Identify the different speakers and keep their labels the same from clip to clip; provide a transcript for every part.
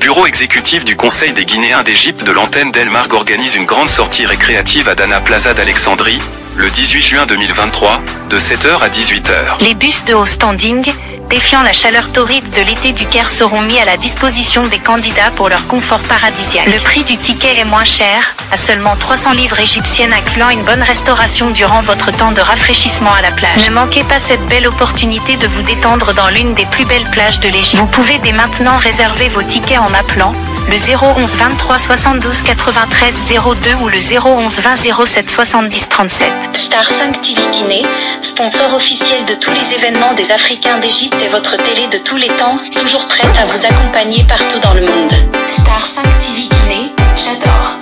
Speaker 1: bureau exécutif du Conseil des Guinéens d'Égypte de l'antenne d'El Marg organise une grande sortie récréative à Dana Plaza d'Alexandrie, le 18 juin 2023, de 7h à 18h.
Speaker 2: Les bus de haut standing, défiant la chaleur torride de l'été du Caire, seront mis à la disposition des candidats pour leur confort paradisiaque. Le prix du ticket est moins cher, à seulement 300 livres égyptiennes, incluant une bonne restauration durant votre temps de rafraîchissement à la plage. Ne manquez pas cette belle opportunité de vous détendre dans l'une des plus belles plages de l'Égypte. Vous pouvez dès maintenant réserver vos tickets en appelant le 011 23 72 93 02 ou le 011 20 07 70 37. Star 5 TV Guinée, sponsor officiel de tous les événements des Africains d'Égypte, et votre télé de tous les temps, toujours prête à vous accompagner partout dans le monde. Star 5 TV Guinée, j'adore.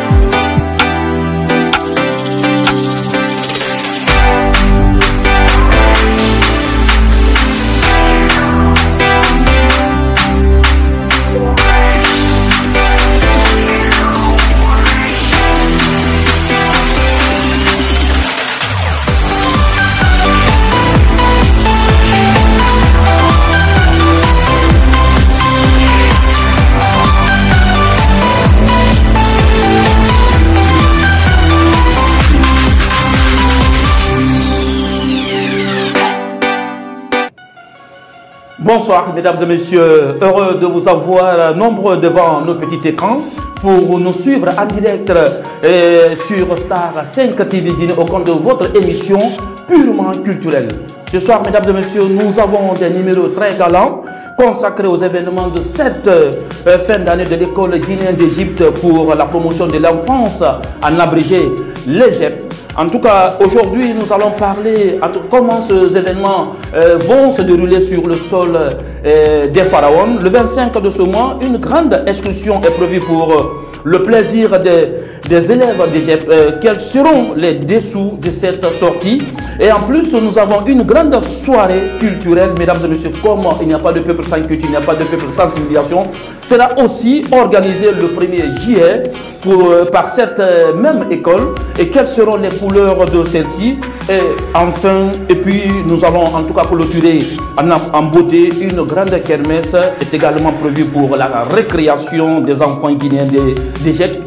Speaker 3: Bonsoir mesdames et messieurs, heureux de vous avoir nombreux devant nos petits écrans pour nous suivre en direct sur Star 5 TV Guinée au compte de votre émission purement culturelle. Ce soir mesdames et messieurs, nous avons des numéros très galants consacrés aux événements de cette fin d'année de l'école guinéenne d'Égypte pour la promotion de l'enfance, en abrégé l'EGEP. En tout cas, aujourd'hui, nous allons parler de comment ces événements vont se dérouler sur le sol des pharaons. Le 25 de ce mois, une grande excursion est prévue pour le plaisir des élèves d'Égypte. Quels seront les dessous de cette sortie? Et en plus, nous avons une grande soirée culturelle, mesdames et messieurs. Comme il n'y a pas de peuple sans culture, il n'y a pas de peuple sans civilisation, sera aussi organisé le 1er juillet par cette même école. Et quelles seront les couleurs de celle-ci? Et enfin, et puis nous allons en tout cas clôturer en beauté. Une grande kermesse est également prévue pour la récréation des enfants guinéens d'Égypte.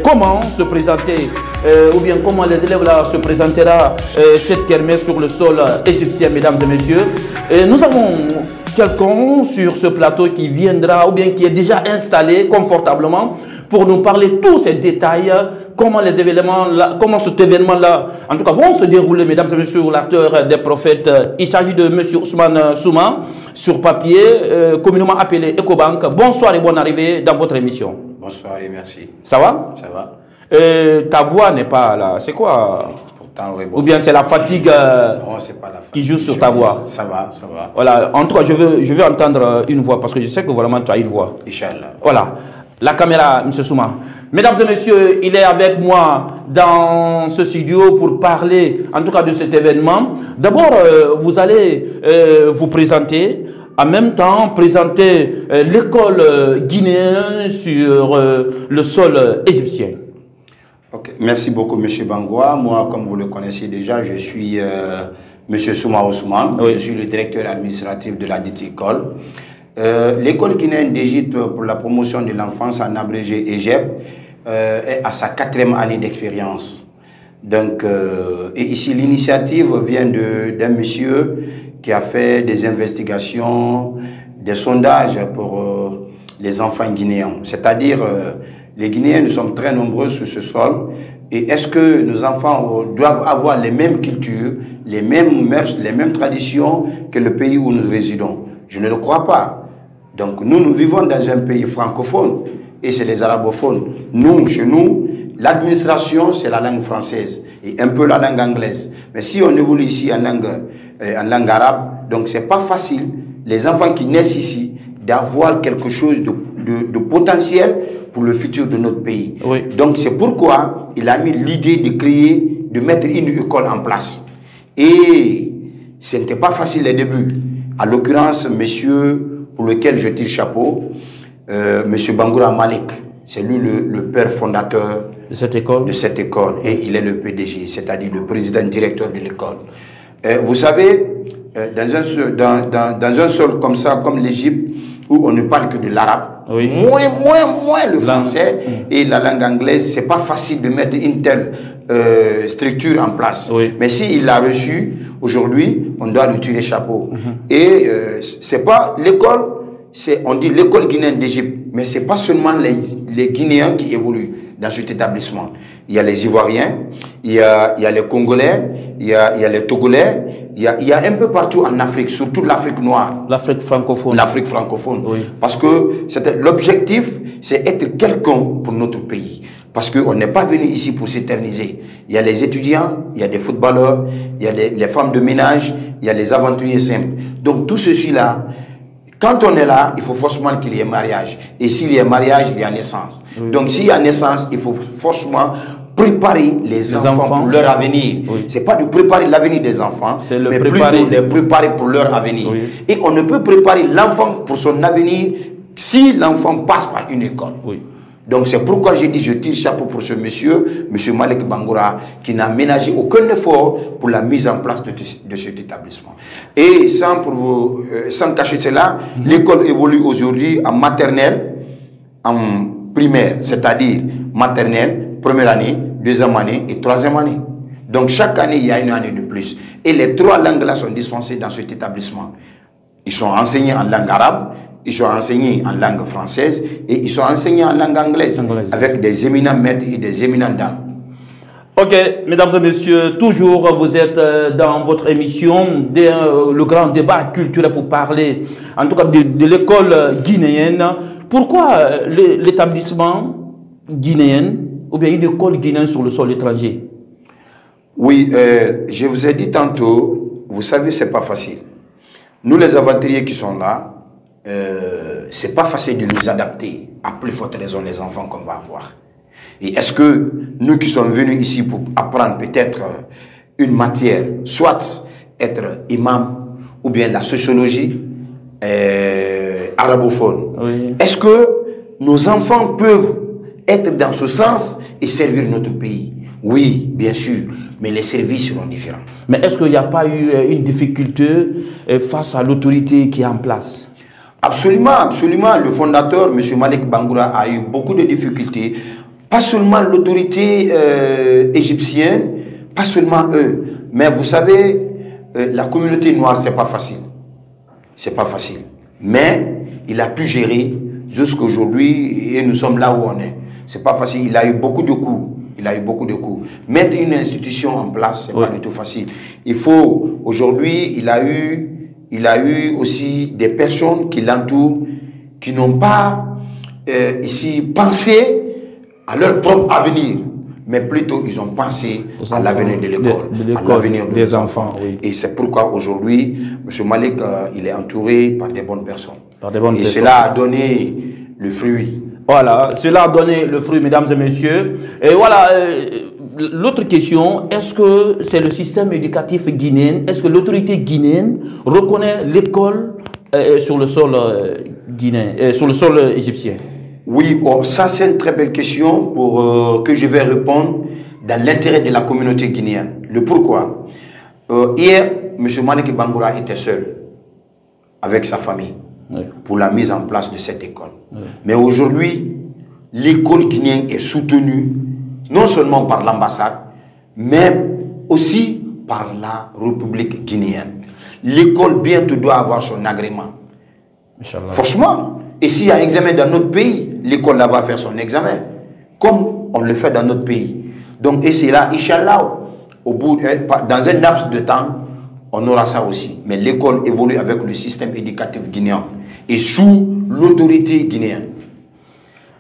Speaker 3: Comment se présenter ou bien comment les élèves là se présentera cette kermesse sur le sol égyptien, mesdames et messieurs. Nous avons quelqu'un sur ce plateau qui viendra ou bien qui est déjà installé confortablement pour nous parler tous ces détails, comment les événements là, comment cet événement là en tout cas vont se dérouler, mesdames et messieurs, l'acteur des prophètes. Il s'agit de monsieur Ousmane Souma, sur papier, communément appelé Ecobank. Bonsoir et bonne arrivée dans votre émission.
Speaker 4: Bonsoir et merci.
Speaker 3: Ça va?
Speaker 4: Ça va.
Speaker 3: Ta voix n'est pas là, c'est quoi?
Speaker 4: Pourtant, oui, bon.
Speaker 3: Ou bien c'est la fatigue
Speaker 4: non, c'est pas la fatigue
Speaker 3: qui joue sur ta voix?
Speaker 4: Ça va, ça va.
Speaker 3: Voilà, en tout cas, je veux entendre une voix parce que je sais que vraiment tu as une voix.
Speaker 4: Inch'Allah.
Speaker 3: Voilà, la caméra, M. Souma. Mesdames et messieurs, il est avec moi dans ce studio pour parler en tout cas de cet événement. D'abord, vous allez vous présenter. En même temps, présenter l'école guinéenne sur le sol égyptien.
Speaker 4: Okay. Merci beaucoup, M. Bangoua. Moi, comme vous le connaissez déjà, je suis M. Souma Ousmane. Oui. Je suis le directeur administratif de la dite école. L'école guinéenne d'Égypte pour la promotion de l'enfance, en abrégé EGEP, est à sa 4e année d'expérience. Donc, et ici, l'initiative vient d'un monsieur qui a fait des investigations, des sondages pour les enfants guinéens. C'est-à-dire, les Guinéens, nous sommes très nombreux sur ce sol. Et est-ce que nos enfants doivent avoir les mêmes cultures, les mêmes mœurs, les mêmes traditions que le pays où nous résidons? Je ne le crois pas. Donc, nous vivons dans un pays francophone et c'est les arabophones. Nous, chez nous, l'administration, c'est la langue française et un peu la langue anglaise. Mais si on évolue ici en langue arabe, donc c'est pas facile, les enfants qui naissent ici, d'avoir quelque chose de potentiel pour le futur de notre pays. Oui. Donc c'est pourquoi il a mis l'idée de créer, de mettre une école en place. Et ce n'était pas facile au début. À l'occurrence, monsieur, pour lequel je tire chapeau, monsieur Bangoura Malik, c'est lui le père fondateur de cette école. Et il est le PDG, c'est-à-dire le président directeur de l'école. Vous savez, dans un sol comme ça, comme l'Égypte, où on ne parle que de l'arabe, moins le français et la langue anglaise. C'est pas facile de mettre une telle structure en place. Mais s'il l'a reçu, aujourd'hui, on doit lui tirer chapeau. Et c'est pas l'école, on dit l'école guinéenne d'Égypte, mais c'est pas seulement les Guinéens qui évoluent dans cet établissement. Il y a les Ivoiriens, il y a les Congolais, il y a les Togolais, il y a un peu partout en Afrique, surtout l'Afrique noire.
Speaker 3: L'Afrique francophone.
Speaker 4: L'Afrique francophone. Parce que l'objectif, c'est être quelqu'un pour notre pays. Parce qu'on n'est pas venu ici pour s'éterniser. Il y a les étudiants, il y a des footballeurs, il y a les femmes de ménage, il y a les aventuriers simples. Donc tout ceci-là, quand on est là, il faut forcément qu'il y ait mariage. Et s'il y a mariage, il y a naissance. Donc s'il y a naissance, il faut forcément préparer les enfants pour leur avenir. C'est pas de préparer l'avenir des enfants, mais plutôt les préparer pour leur avenir. Et on ne peut préparer l'enfant pour son avenir si l'enfant passe par une école. Donc c'est pourquoi j'ai dit, je tire chapeau pour ce monsieur, monsieur Malik Bangoura, qui n'a ménagé aucun effort pour la mise en place de cet établissement. Et sans cacher cela, l'école évolue aujourd'hui en maternelle, en primaire, c'est-à-dire maternelle, première année, deuxième année et troisième année. Donc chaque année, il y a une année de plus. Et les trois langues-là sont dispensées dans cet établissement. Ils sont enseignés en langue arabe, ils sont enseignés en langue française et ils sont enseignés en langue anglaise. Avec des éminents maîtres et des éminents dames.
Speaker 3: Ok, mesdames et messieurs, toujours vous êtes dans votre émission, le grand débat culturel pour parler, en tout cas de l'école guinéenne. Pourquoi l'établissement guinéen, ou bien une école guinéenne sur le sol étranger?
Speaker 4: Oui, je vous ai dit tantôt, vous savez, c'est pas facile. Nous, les aventuriers qui sont là, c'est pas facile de nous adapter, à plus forte raison les enfants qu'on va avoir. Et est-ce que nous qui sommes venus ici pour apprendre peut-être une matière, soit être imam ou bien la sociologie arabophone, est-ce que nos enfants peuvent être dans ce sens et servir notre pays? Oui, bien sûr, mais les services seront différents.
Speaker 3: Mais est-ce qu'il n'y a pas eu une difficulté face à l'autorité qui est en place?
Speaker 4: Absolument, absolument. Le fondateur, M. Malik Bangoura, a eu beaucoup de difficultés. Pas seulement l'autorité égyptienne, pas seulement eux. Mais vous savez, la communauté noire, c'est pas facile. C'est pas facile. Mais il a pu gérer jusqu'à aujourd'hui et nous sommes là où on est. C'est pas facile. Il a eu beaucoup de coups. Il a eu beaucoup de coups. Mettre une institution en place, c'est pas du tout facile. Il faut, aujourd'hui, il a eu aussi des personnes qui l'entourent, qui n'ont pas ici pensé à leur propre avenir, mais plutôt ils ont pensé à l'avenir de l'école, à l'avenir des enfants. Et c'est pourquoi aujourd'hui, M. Malik, il est entouré par des bonnes personnes. Et cela a donné le fruit.
Speaker 3: Voilà, cela a donné le fruit, mesdames et messieurs. Et voilà, l'autre question, est-ce que c'est le système éducatif guinéen, est-ce que l'autorité guinéenne reconnaît l'école sur le sol guinéen, sur le sol égyptien?
Speaker 4: Oui, bon, ça c'est une très belle question que je vais répondre dans l'intérêt de la communauté guinéenne. Le pourquoi. Hier, M. Malik Bangoura était seul avec sa famille pour la mise en place de cette école. Mais aujourd'hui, l'école guinéenne est soutenue non seulement par l'ambassade, mais aussi par la République guinéenne. L'école bientôt doit avoir son agrément. Franchement, et s'il y a un examen dans notre pays, l'école va faire son examen, comme on le fait dans notre pays. Donc, et c'est là, Inch'Allah, dans un laps de temps, on aura ça aussi. Mais l'école évolue avec le système éducatif guinéen et sous l'autorité guinéenne.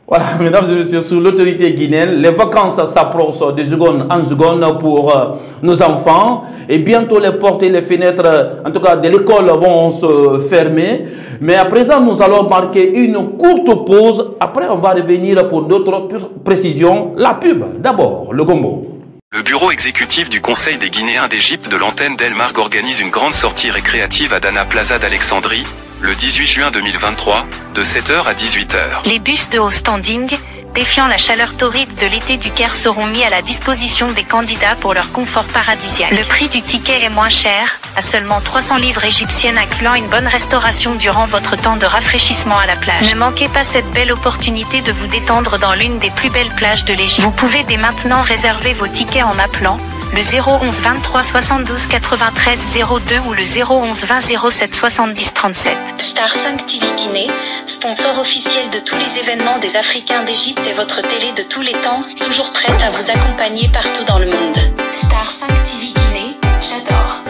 Speaker 3: Voilà, mesdames et messieurs, sous l'autorité guinéenne, les vacances s'approchent de seconde en seconde pour nos enfants. Et bientôt, les portes et les fenêtres, en tout cas de l'école, vont se fermer. Mais à présent, nous allons marquer une courte pause. Après, on va revenir pour d'autres précisions. La pub, d'abord, le gombo.
Speaker 1: Le bureau exécutif du Conseil des Guinéens d'Égypte de l'antenne d'Elmarg organise une grande sortie récréative à Dana Plaza d'Alexandrie, le 18 juin 2023, de 7h à 18h.
Speaker 2: Les bus de haut standing défiant la chaleur torride de l'été du Caire seront mis à la disposition des candidats pour leur confort paradisiaque. Le prix du ticket est moins cher, à seulement 300 livres égyptiennes incluant une bonne restauration durant votre temps de rafraîchissement à la plage. Ne manquez pas cette belle opportunité de vous détendre dans l'une des plus belles plages de l'Égypte. Vous pouvez dès maintenant réserver vos tickets en appelant le 011 23 72 93 02 ou le 011 20 07 70 37. Star 5 TV Guinée, sponsor officiel de tous les événements des Africains d'Égypte et votre télé de tous les temps, toujours prête à vous accompagner partout dans le monde. Star 5 TV Guinée, j'adore.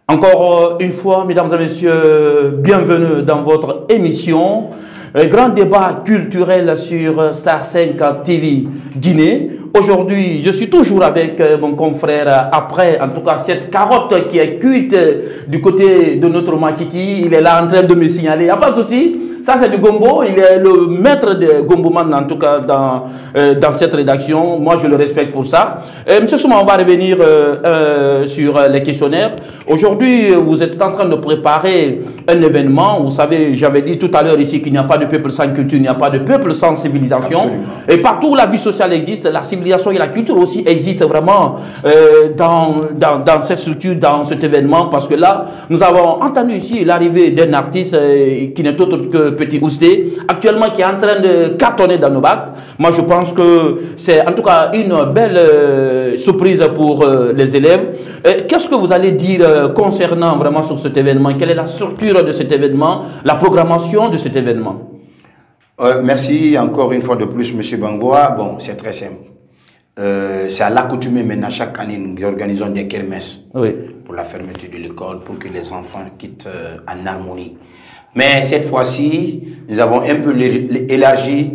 Speaker 3: Encore une fois, mesdames et messieurs, bienvenue dans votre émission. Grand débat culturel sur Star 5 TV Guinée. Aujourd'hui, je suis toujours avec mon confrère après, en tout cas, cette carotte qui est cuite du côté de notre Makiti. Il est là en train de me signaler. Il n'y a pas de souci. Ça, c'est du gombo. Il est le maître de gomboman, en tout cas, dans cette rédaction. Moi, je le respecte pour ça. Monsieur Souma, on va revenir sur les questionnaires. Aujourd'hui, vous êtes en train de préparer un événement. Vous savez, j'avais dit tout à l'heure ici qu'il n'y a pas de peuple sans culture, il n'y a pas de peuple sans civilisation. Absolument. Et partout où la vie sociale existe, la civilisation et la culture aussi existent vraiment dans cette structure, dans cet événement. Parce que là, nous avons entendu ici l'arrivée d'un artiste qui n'est autre que Petit Ousté, actuellement qui est en train de cartonner dans nos bacs. Moi, je pense que c'est en tout cas une belle surprise pour les élèves. Qu'est-ce que vous allez dire concernant vraiment sur cet événement? Quelle est la structure de cet événement, la programmation de cet événement?
Speaker 4: Merci encore une fois de plus, M. Bangoua. Bon, c'est très simple. C'est à l'accoutumée maintenant, chaque année, nous organisons des kermesses pour la fermeture de l'école, pour que les enfants quittent en harmonie. Mais cette fois-ci, nous avons un peu élargi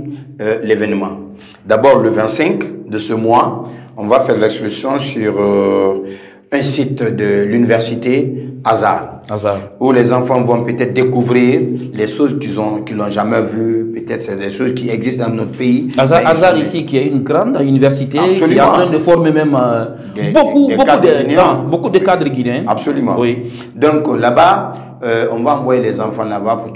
Speaker 4: l'événement. D'abord, le 25 de ce mois, on va faire l'excursion sur un site de l'université Hazard, où les enfants vont peut-être découvrir les choses qu'ils n'ont jamais vues. Peut-être c'est des choses qui existent dans notre pays.
Speaker 3: Hazard ici, qui est une grande université, qui est en train de former même beaucoup de cadres guinéens.
Speaker 4: Absolument. Oui. Donc là-bas, on va envoyer les enfants là-bas pour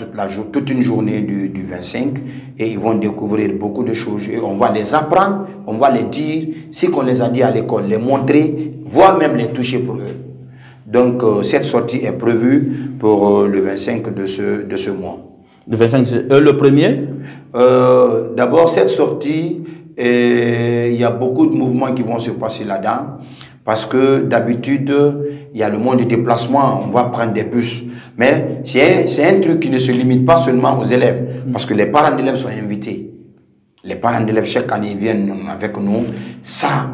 Speaker 4: toute une journée du 25 et ils vont découvrir beaucoup de choses. Et on va les apprendre, on va les dire ce qu'on les a dit à l'école, les montrer, voire même les toucher pour eux. Donc cette sortie est prévue pour le 25 de ce mois.
Speaker 3: Le 25, le premier?
Speaker 4: D'abord, cette sortie, il y a beaucoup de mouvements qui vont se passer là-dedans. Parce que d'habitude, il y a le monde du déplacement, on va prendre des bus. Mais c'est un truc qui ne se limite pas seulement aux élèves. Parce que les parents d'élèves sont invités. Les parents d'élèves, chaque année, viennent avec nous. Ça,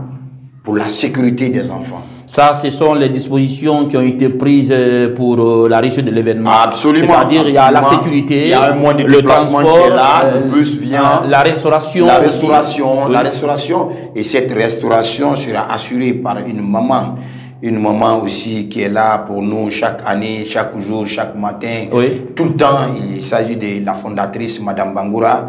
Speaker 4: pour la sécurité des enfants.
Speaker 3: Ça, ce sont les dispositions qui ont été prises pour la réussite de l'événement.
Speaker 4: Absolument.
Speaker 3: C'est-à-dire, il y a la sécurité,
Speaker 4: il y a un moyen de
Speaker 3: le transport,
Speaker 4: qui est là, le bus vient,
Speaker 3: la restauration.
Speaker 4: La restauration. Et cette restauration sera assurée par une maman. Une maman aussi qui est là pour nous chaque année, chaque jour, chaque matin. Tout le temps, il s'agit de la fondatrice, Madame Bangoura,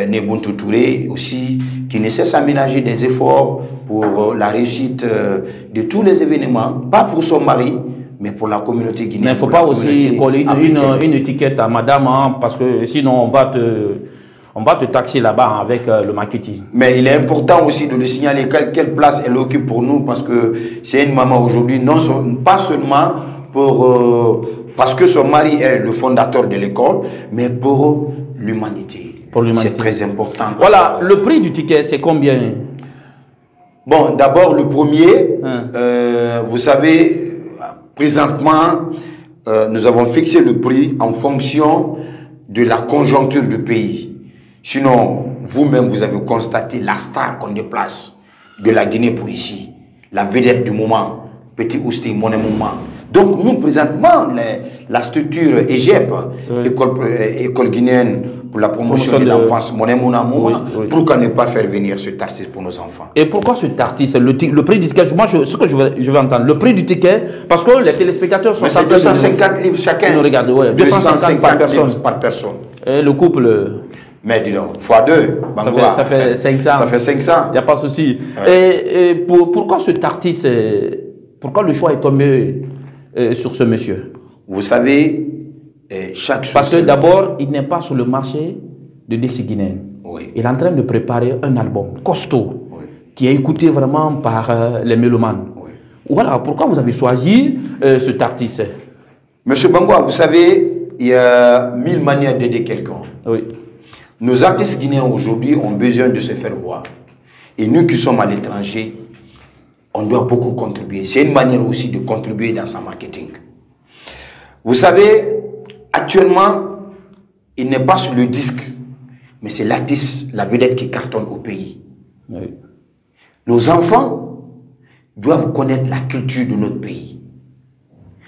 Speaker 4: Nebuntu Touré aussi, qui ne cesse d'aménager des efforts pour la réussite de tous les événements, pas pour son mari, mais pour la communauté guinéenne.
Speaker 3: Mais il ne faut pas aussi coller une étiquette à madame, hein, parce que sinon on va te taxer là-bas avec le marketing.
Speaker 4: Mais il est important aussi de le signaler quelle place elle occupe pour nous, parce que c'est une maman aujourd'hui, pas seulement parce que son mari est le fondateur de l'école, mais pour l'humanité. C'est très important.
Speaker 3: Voilà, le prix du ticket, c'est combien?
Speaker 4: Bon, d'abord, le premier, vous savez, présentement, nous avons fixé le prix en fonction de la conjoncture du pays. Sinon, vous-même, vous avez constaté la star qu'on déplace de la Guinée pour ici, la vedette du moment, Petit Ousté, mon moment. Donc nous, présentement, la structure EGEP, École guinéenne pour la promotion de l'enfance, pourquoi ne pas faire venir cet artiste pour nos enfants?
Speaker 3: Et pourquoi cet artiste? Le prix du ticket, moi, ce que je veux entendre, le prix du ticket, parce que les téléspectateurs sont...
Speaker 4: C'est 250 livres chacun.
Speaker 3: Regardez, 250
Speaker 4: par personne.
Speaker 3: Et le couple...
Speaker 4: Mais dis donc, x2,
Speaker 3: ça fait 500.
Speaker 4: Ça fait 500.
Speaker 3: Il n'y a pas de souci.
Speaker 4: Ouais.
Speaker 3: Et pourquoi cet artiste, pourquoi le choix est tombé sur ce monsieur?
Speaker 4: Vous savez, chaque chose...
Speaker 3: Parce que d'abord, il n'est pas sur le marché de disques guinéens.
Speaker 4: Oui.
Speaker 3: Il est en train de préparer un album costaud, qui est écouté vraiment par les mélomanes. Oui. Voilà, pourquoi vous avez choisi cet artiste?
Speaker 4: Monsieur Bangoua, vous savez, il y a 1000 manières d'aider quelqu'un.
Speaker 3: Oui.
Speaker 4: Nos artistes guinéens aujourd'hui ont besoin de se faire voir. Et nous qui sommes à l'étranger, on doit beaucoup contribuer. C'est une manière aussi de contribuer dans son marketing. Vous savez, actuellement, il n'est pas sur le disque, mais c'est l'artiste, la vedette qui cartonne au pays. Oui. Nos enfants doivent connaître la culture de notre pays.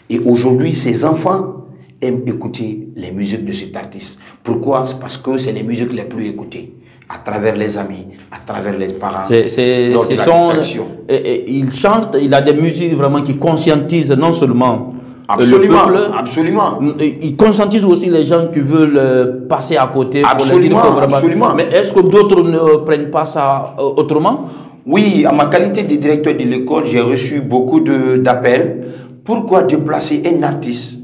Speaker 4: Et aujourd'hui, ces enfants aiment écouter les musiques de cet artiste. Pourquoi? C'est parce que c'est les musiques les plus écoutées, à travers les amis, à travers les parents, lors de la distraction.
Speaker 3: Il chante, il a des musiques vraiment qui conscientisent non seulement
Speaker 4: absolument,
Speaker 3: le peuple,
Speaker 4: absolument.
Speaker 3: Il conscientise aussi les gens qui veulent passer à côté.
Speaker 4: Absolument, absolument.
Speaker 3: Mais est-ce que d'autres ne prennent pas ça autrement?
Speaker 4: Oui, à ma qualité de directeur de l'école, j'ai reçu beaucoup d'appels. Pourquoi déplacer un artiste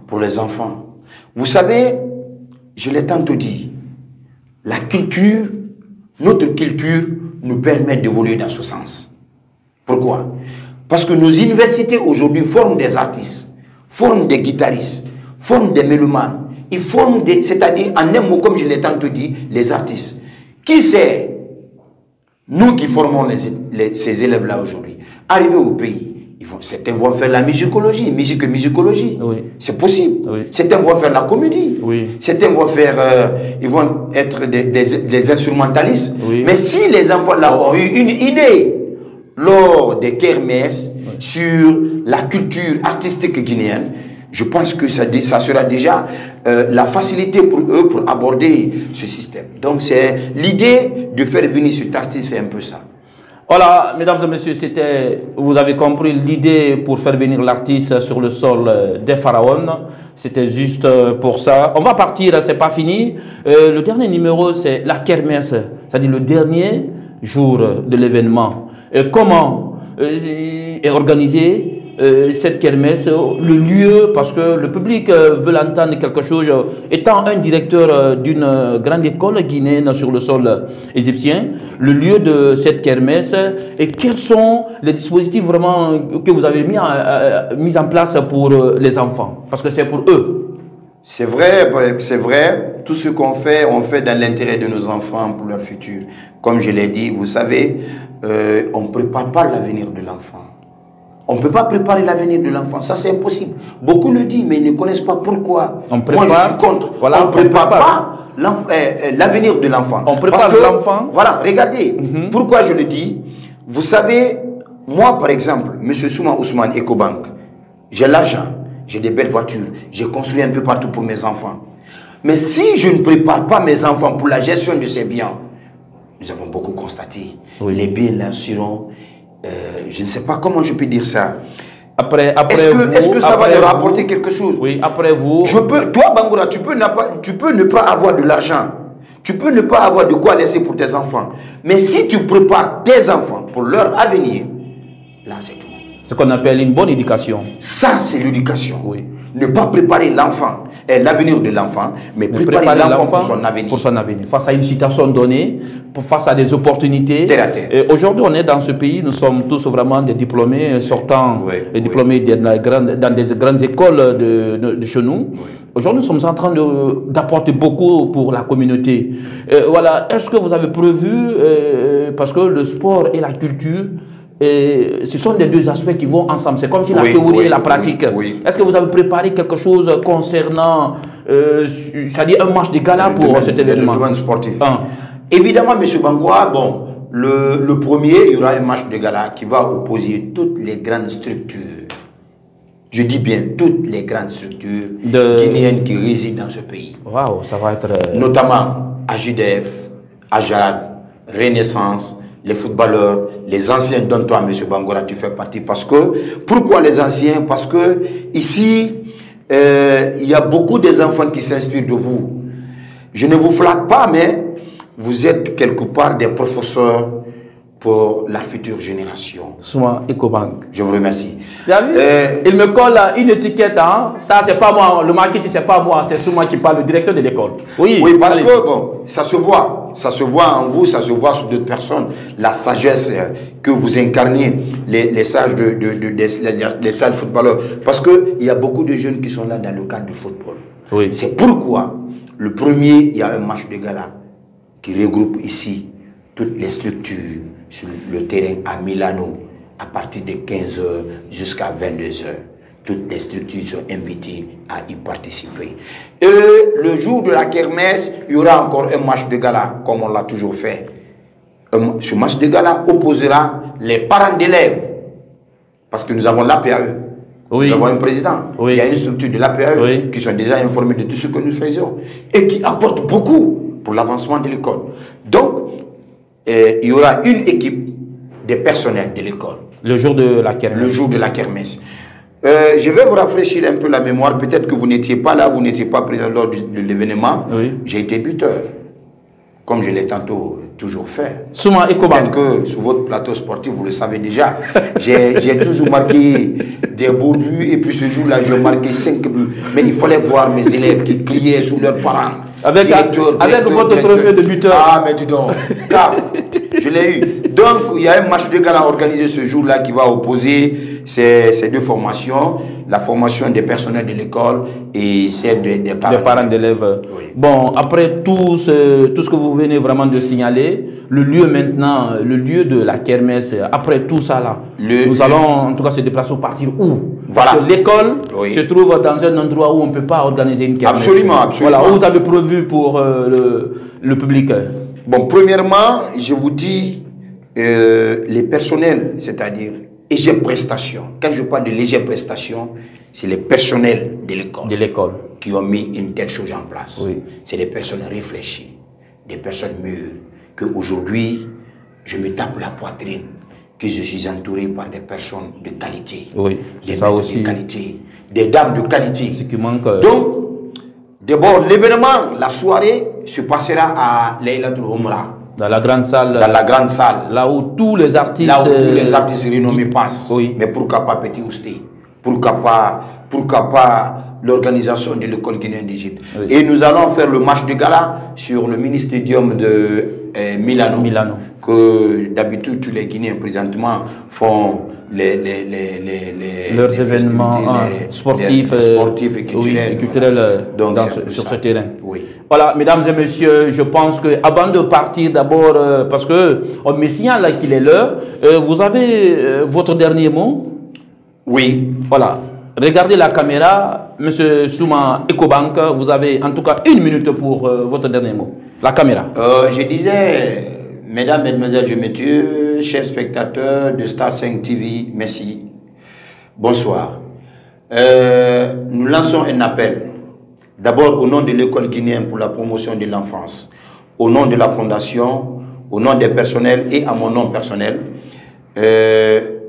Speaker 4: pour les enfants? Vous savez, je l'ai tantôt dit, la culture, notre culture nous permet d'évoluer dans ce sens. Pourquoi? Parce que nos universités aujourd'hui forment des artistes, forment des guitaristes, forment des mélomanes, ils forment des, c'est-à-dire en un mot, comme je l'ai tantôt dit, les artistes. Qui c'est? Nous qui formons ces élèves-là aujourd'hui, arrivés au pays, certains vont faire la musicologie, musicologie. Oui. C'est possible. Oui. Certains vont faire la comédie. Oui. Certains vont faire, ils vont être des instrumentalistes. Oui. Mais si les enfants là ont eu une idée lors des kermesses sur la culture artistique guinéenne, je pense que ça sera déjà la facilité pour eux pour aborder ce système. Donc c'est l'idée de faire venir cet artiste, c'est un peu ça.
Speaker 3: Voilà, mesdames et messieurs, vous avez compris, l'idée pour faire venir l'artiste sur le sol des pharaons. C'était juste pour ça. On va partir, c'est pas fini. Le dernier numéro, c'est la kermesse, c'est-à-dire le dernier jour de l'événement. Comment est organisée cette kermesse, le lieu, parce que le public veut entendre quelque chose. Étant un directeur d'une grande école guinéenne sur le sol égyptien, le lieu de cette kermesse et quels sont les dispositifs vraiment que vous avez mis en place pour les enfants, parce que c'est pour eux.
Speaker 4: C'est vrai, tout ce qu'on fait, on fait dans l'intérêt de nos enfants pour leur futur. Comme je l'ai dit, vous savez, on ne prépare pas l'avenir de l'enfant. On ne peut pas préparer l'avenir de l'enfant, ça c'est impossible. Beaucoup le disent, mais ils ne connaissent pas pourquoi. Moi je suis contre. Voilà, on ne prépare pas l'avenir de l'enfant.
Speaker 3: On prépare l'enfant.
Speaker 4: Voilà, regardez, pourquoi je le dis. Vous savez, moi par exemple, M. Souma Ousmane, Ecobank, j'ai l'argent, j'ai des belles voitures, j'ai construit un peu partout pour mes enfants. Mais si je ne prépare pas mes enfants pour la gestion de ces biens, nous avons beaucoup constaté, les biens là seront... je ne sais pas comment je peux dire ça. Est-ce que ça va leur apporter quelque chose?
Speaker 3: Oui, après vous...
Speaker 4: Toi, Bangoura, tu peux ne pas avoir de l'argent. Tu peux ne pas avoir de quoi laisser pour tes enfants. Mais si tu prépares tes enfants pour leur avenir, là c'est tout.
Speaker 3: Ce qu'on appelle une bonne éducation.
Speaker 4: Ça, c'est l'éducation. Oui. Ne pas préparer l'enfant et l'avenir de l'enfant, mais préparer l'enfant pour son avenir.
Speaker 3: Pour son avenir. Face à une situation donnée, face à des opportunités.
Speaker 4: Terre à terre.
Speaker 3: Aujourd'hui, on est dans ce pays, nous sommes tous vraiment des diplômés sortant, diplômés dans des grandes écoles de chez nous. Oui. Aujourd'hui, nous sommes en train d'apporter beaucoup pour la communauté. Voilà. Est-ce que vous avez prévu, parce que le sport et la culture, ce sont les deux aspects qui vont ensemble. C'est comme si la théorie et la pratique. Est-ce que vous avez préparé quelque chose concernant, c'est-à-dire un match de gala pour cet événement?
Speaker 4: Le domaine sportif. Évidemment, M. Bangoua, bon, le premier, il y aura un match de gala qui va opposer toutes les grandes structures Je dis bien toutes les grandes structures guinéennes qui résident dans ce pays.
Speaker 3: Waouh, ça va être...
Speaker 4: Notamment AJDF, AJAD, Renaissance, les footballeurs, les anciens dont toi, M. Bangora, tu fais partie. Parce que, pourquoi les anciens? Parce que ici, il y a beaucoup des enfants qui s'inspirent de vous. Je ne vous flatte pas, mais vous êtes quelque part des professeurs pour la future génération.
Speaker 3: Souma Ecobank.
Speaker 4: Je vous remercie.
Speaker 3: Il me colle une étiquette, hein? Ça c'est pas moi, le marketing c'est pas moi, c'est Souma qui parle, le directeur de l'école.
Speaker 4: Oui, parce que bon, ça se voit en vous, ça se voit sur d'autres personnes, la sagesse que vous incarnez, les sages des sages footballeurs, parce que il y a beaucoup de jeunes qui sont là dans le cadre du football.
Speaker 3: Oui. C'est
Speaker 4: pourquoi le premier, il y a un match de gala qui regroupe ici toutes les structures sur le terrain à Milano à partir de 15h jusqu'à 22h. Toutes les structures sont invitées à y participer. Et le jour de la kermesse, il y aura encore un match de gala, comme on l'a toujours fait. Ce match de gala opposera les parents d'élèves, parce que nous avons l'APAE. Oui. Nous avons un président. Oui. Il y a une structure de l'APAE qui sont déjà informés de tout ce que nous faisons et qui apportent beaucoup pour l'avancement de l'école. Donc, il y aura une équipe de personnel de l'école.
Speaker 3: Le jour de la kermesse.
Speaker 4: Le jour de la kermesse. Je vais vous rafraîchir un peu la mémoire. Peut-être que vous n'étiez pas là, vous n'étiez pas présent lors de l'événement. Oui. J'ai été buteur, comme je l'ai tantôt toujours fait.
Speaker 3: Souma Ecobank.
Speaker 4: Peut-être que sur votre plateau sportif, vous le savez déjà. J'ai toujours marqué des beaux buts et puis ce jour-là, j'ai marqué 5 buts. Mais il fallait voir mes élèves qui criaient sous leurs parents.
Speaker 3: Avec votre trophée de buteur.
Speaker 4: Ah, mais dis donc, taf, je l'ai eu. Donc, il y a un match de gala organisé ce jour-là qui va opposer ces deux formations, la formation des personnels de l'école et celle des parents
Speaker 3: d'élèves. Oui. Bon, après tout ce que vous venez vraiment de signaler, le lieu maintenant, le lieu de la kermesse, après tout ça là, nous allons en tout cas se déplacer ou partir où?
Speaker 4: Voilà.
Speaker 3: Parce que l'école se trouve dans un endroit où on ne peut pas organiser une kermesse.
Speaker 4: Absolument, absolument.
Speaker 3: Voilà, où vous avez prévu pour le public?
Speaker 4: Bon, premièrement, je vous dis, les personnels, c'est-à-dire légère prestation. Quand je parle de légère prestation, c'est les personnels de l'école qui ont mis une telle chose en place. Oui. C'est des personnes réfléchies, des personnes mûres, qu'aujourd'hui, je me tape la poitrine, que je suis entouré par des personnes de qualité,
Speaker 3: oui,
Speaker 4: des maîtres de qualité, des dames de qualité.
Speaker 3: Ce qui manque.
Speaker 4: Donc, d'abord, l'événement, la soirée, se passera à Laylatul Umrah.
Speaker 3: Dans la grande salle.
Speaker 4: Dans la grande salle.
Speaker 3: Là où tous les artistes.
Speaker 4: Là où tous les artistes renommés passent.
Speaker 3: Oui.
Speaker 4: Mais pourquoi pas Petit Ousté? Pourquoi pas l'organisation de l'école guinéenne d'Égypte? Oui. Et nous allons faire le match de gala sur le mini-stadium de Milano. Que d'habitude tous les Guinéens présentement font
Speaker 3: leurs événements sportifs et culturels donc sur ce terrain.
Speaker 4: Oui.
Speaker 3: Voilà, mesdames et messieurs, je pense qu'avant de partir d'abord, parce qu'on me signale qu'il est l'heure, vous avez votre dernier mot?
Speaker 4: Oui.
Speaker 3: Voilà, regardez la caméra, monsieur Souma Ecobank, vous avez en tout cas 1 minute pour votre dernier mot. La caméra.
Speaker 4: Je disais, mesdames, mesdemoiselles et messieurs, chers spectateurs de Star 5 TV, merci. Bonsoir. Nous lançons un appel. D'abord au nom de l'école guinéenne pour la promotion de l'enfance, au nom de la fondation, au nom des personnels et à mon nom personnel,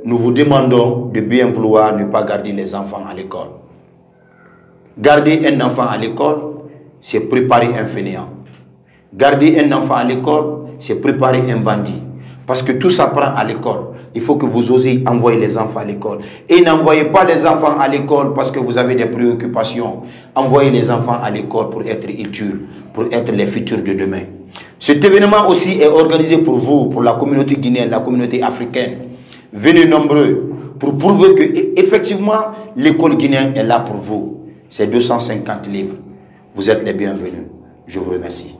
Speaker 4: nous vous demandons de bien vouloir ne pas garder les enfants à l'école. Garder un enfant à l'école, c'est préparer un fainéant. Garder un enfant à l'école, c'est préparer un bandit. Parce que tout s'apprend à l'école. Il faut que vous osez envoyer les enfants à l'école. Et n'envoyez pas les enfants à l'école parce que vous avez des préoccupations. Envoyez les enfants à l'école pour être utiles, pour être les futurs de demain. Cet événement aussi est organisé pour vous, pour la communauté guinéenne, la communauté africaine. Venez nombreux pour prouver que effectivement l'école guinéenne est là pour vous. C'est 250 livres. Vous êtes les bienvenus. Je vous remercie.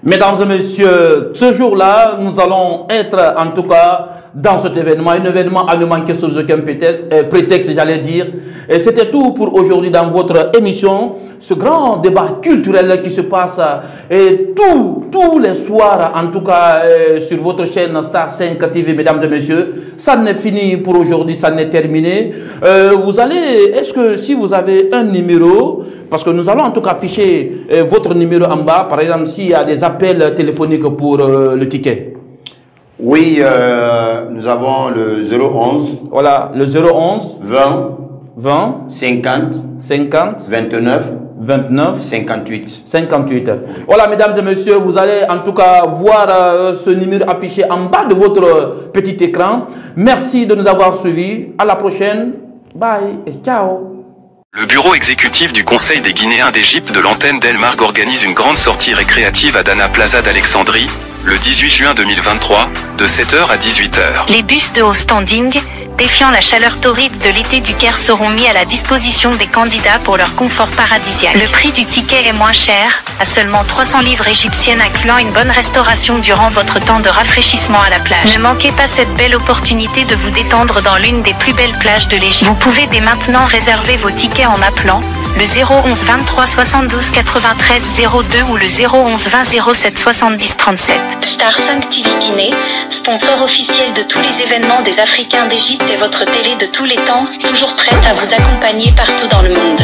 Speaker 3: Mesdames et messieurs, ce jour-là, nous allons être en tout cas dans cet événement. Un événement à ne manquer sous aucun prétexte, j'allais dire. Et c'était tout pour aujourd'hui dans votre émission. Ce grand débat culturel qui se passe et tous les soirs, en tout cas sur votre chaîne Star 5 TV, mesdames et messieurs. Ça n'est fini pour aujourd'hui, ça n'est terminé. Vous allez, est-ce que si vous avez un numéro, parce que nous allons en tout cas afficher votre numéro en bas, par exemple s'il y a des appels téléphoniques pour le ticket.
Speaker 4: Oui, nous avons le 011.
Speaker 3: Voilà, le 011 20
Speaker 4: 50 29 58.
Speaker 3: Voilà, mesdames et messieurs, vous allez en tout cas voir ce numéro affiché en bas de votre petit écran. Merci de nous avoir suivis. À la prochaine. Bye et ciao.
Speaker 1: Le bureau exécutif du Conseil des Guinéens d'Égypte de l'antenne d'Elmarg organise une grande sortie récréative à Dana Plaza d'Alexandrie, le 18 juin 2023, de 7h à 18h.
Speaker 2: Les bus de haut standing, défiant la chaleur torride de l'été du Caire, seront mis à la disposition des candidats pour leur confort paradisiaque. Le prix du ticket est moins cher, à seulement 300 livres égyptiennes, incluant une bonne restauration durant votre temps de rafraîchissement à la plage. Ne manquez pas cette belle opportunité de vous détendre dans l'une des plus belles plages de l'Égypte. Vous pouvez dès maintenant réserver vos tickets en appelant le 011 23 72 93 02 ou le 011 20 07 70 37. Star 5 TV Guinée, sponsor officiel de tous les événements des Africains d'Égypte, et votre télé de tous les temps, toujours prête à vous accompagner partout dans le monde.